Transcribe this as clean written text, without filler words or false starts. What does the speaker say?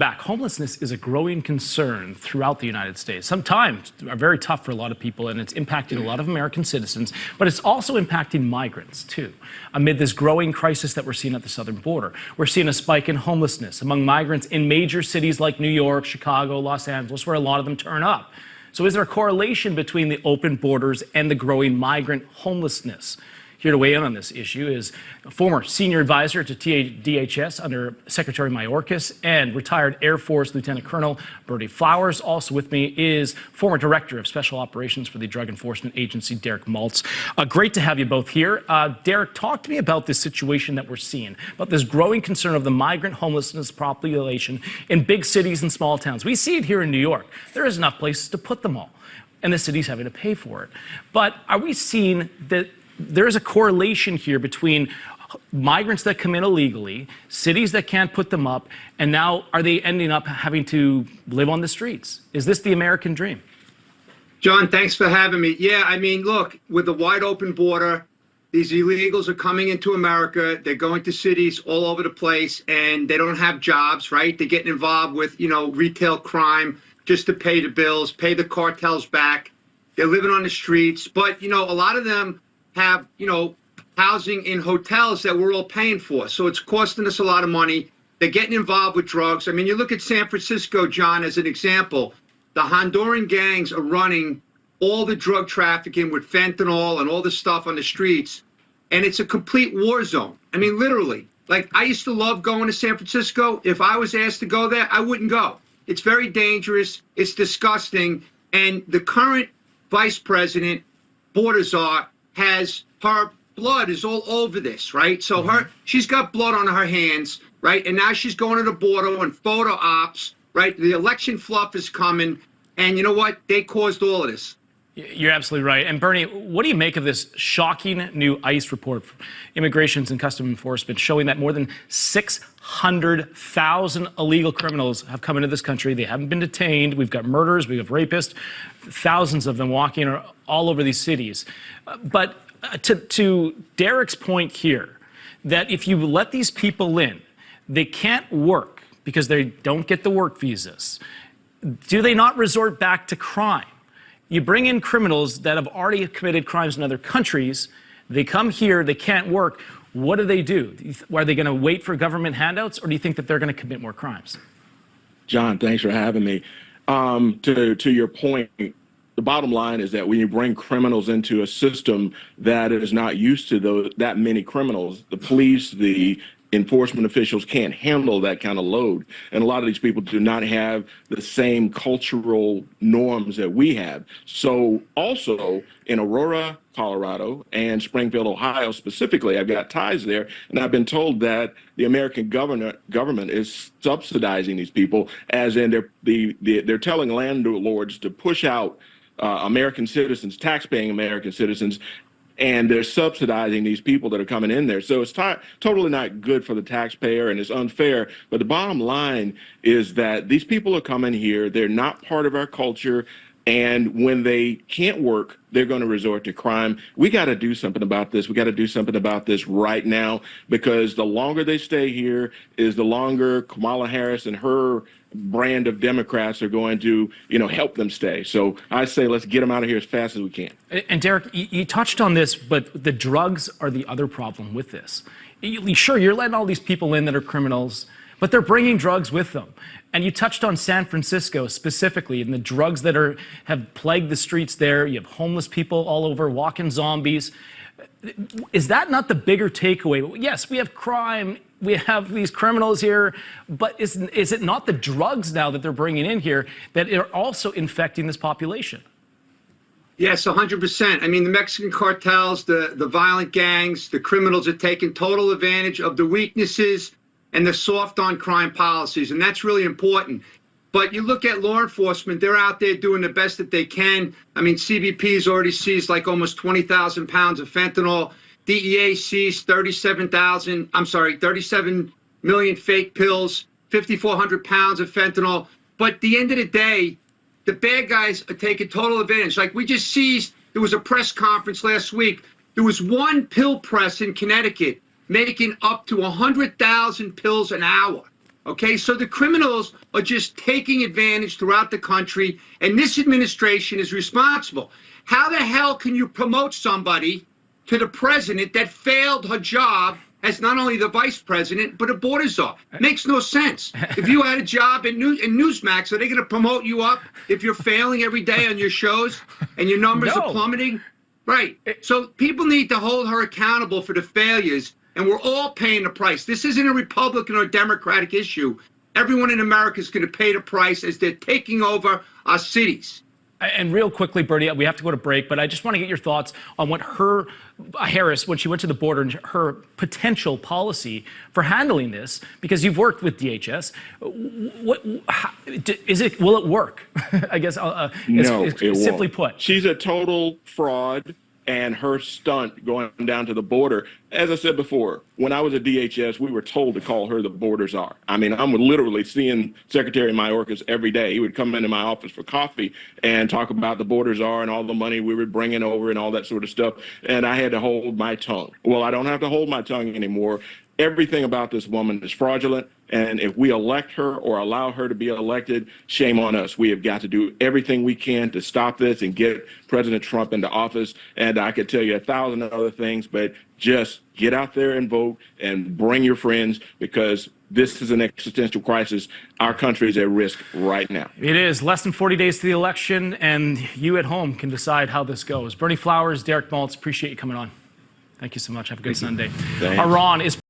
back. Homelessness is a growing concern throughout the United States. Sometimes are very tough for a lot of people, and it's impacting a lot of American citizens, but it's also impacting migrants, too. Amid this growing crisis that we're seeing at the southern border, we're seeing a spike in homelessness among migrants in major cities like New York, Chicago, Los Angeles, where a lot of them turn up. So is there a correlation between the open borders and the growing migrant homelessness? Here to weigh in on this issue is former senior advisor to DHS under Secretary Mayorkas and retired Air Force Lieutenant Colonel Berney. Also with me is former Director of Special Operations for the Drug Enforcement Agency, Derek Maltz. Great to have you both here. Derek, talk to me about this situation that we're seeing, about this growing concern of the migrant homelessness population in big cities and small towns. We see it here in New York. There isn't enough places to put them all, and the city's having to pay for it. But are we seeing that there is a correlation here between migrants that come in illegally, cities that can't put them up, and now are they ending up having to live on the streets? Is this the American dream? John, thanks for having me. Yeah, I mean, look, with the wide open border, these illegals are coming into America. They're going to cities all over the place, and they don't have jobs, right? They're getting involved with, retail crime just to pay the bills, pay the cartels back. They're living on the streets. But, a lot of them have, housing in hotels that we're all paying for. So it's costing us a lot of money. They're getting involved with drugs. I mean, you look at San Francisco, John, as an example. The Honduran gangs are running all the drug trafficking with fentanyl and all this stuff on the streets. And it's a complete war zone. I mean, literally. Like, I used to love going to San Francisco. If I was asked to go there, I wouldn't go. It's very dangerous. It's disgusting. And the current vice president, border czar, has her blood is all over this, right? So she's got blood on her hands, right? And now she's going to the border and photo ops, right? The election fluff is coming. And you know what? They caused all of this. You're absolutely right. And Berney, what do you make of this shocking new ICE report, Immigration and Customs Enforcement, showing that more than 600,000 illegal criminals have come into this country? They haven't been detained. We've got murderers, we have rapists, thousands of them walking all over these cities. But to Derek's point here, that if you let these people in, they can't work because they don't get the work visas. Do they not resort back to crime? You bring in criminals that have already committed crimes in other countries. They come here, they can't work. What do? Are they going to wait for government handouts, or do you think that they're going to commit more crimes? John, thanks for having me. To your point, the bottom line is that when you bring criminals into a system that is not used to that many criminals, the police, the enforcement officials can't handle that kind of load. And a lot of these people do not have the same cultural norms that we have. So also in Aurora, Colorado, and Springfield, Ohio specifically, I've got ties there, and I've been told that the American government is subsidizing these people, as in they're telling landlords to push out American citizens, tax-paying American citizens, and they're subsidizing these people that are coming in there. So it's totally not good for the taxpayer, and it's unfair. But the bottom line is that these people are coming here. They're not part of our culture. And when they can't work, they're going to resort to crime. We got to do something about this. We got to do something about this right now, because the longer they stay here is the longer Kamala Harris and her brand of Democrats are going to, help them stay. So I say let's get them out of here as fast as we can. And Derek, you touched on this, but the drugs are the other problem with this. Sure, you're letting all these people in that are criminals, but they're bringing drugs with them. And you touched on San Francisco specifically and the drugs that have plagued the streets there. You have homeless people all over, walking zombies. Is that not the bigger takeaway? Yes, we have crime, we have these criminals here, but is it not the drugs now that they're bringing in here that are also infecting this population? Yes, 100%. I mean, the Mexican cartels, the violent gangs, the criminals are taking total advantage of the weaknesses and the soft on crime policies, and that's really important. But you look at law enforcement, they're out there doing the best that they can. I mean, CBP's already seized like almost 20,000 pounds of fentanyl. DEA seized 37 million fake pills, 5,400 pounds of fentanyl. But at the end of the day, the bad guys are taking total advantage. Like we just seized, there was a press conference last week. There was one pill press in Connecticut making up to 100,000 pills an hour. Okay, so the criminals are just taking advantage throughout the country, and this administration is responsible. How the hell can you promote somebody to the president that failed her job as not only the vice president, but a border czar? Makes no sense. If you had a job in NEWSMAX, are they going to promote you up if you're failing every day on your shows and your numbers are plummeting? Right. So people need to hold her accountable for the failures, and we're all paying the price. This isn't a Republican or Democratic issue. Everyone in America is going to pay the price as they're taking over our cities. And real quickly, Berney, we have to go to break, but I just want to get your thoughts on what Harris, when she went to the border, and her potential policy for handling this, because you've worked with DHS. Will it work? I guess no, it won't. Simply put. She's a total fraud. And her stunt going down to the border, as I said before, when I was at DHS, we were told to call her the border czar. I mean, I'm literally seeing Secretary Mayorkas every day. He would come into my office for coffee and talk about the border czar and all the money we were bringing over and all that sort of stuff. And I had to hold my tongue. Well, I don't have to hold my tongue anymore. Everything about this woman is fraudulent. And if we elect her or allow her to be elected, shame on us. We have got to do everything we can to stop this and get President Trump into office. And I could tell you 1,000 other things, but just get out there and vote and bring your friends, because this is an existential crisis. Our country is at risk right now. It is. Less than 40 days to the election, and you at home can decide how this goes. Berney Flowers, Derek Maltz, appreciate you coming on. Thank you so much. Have a good Sunday. Thanks. Iran is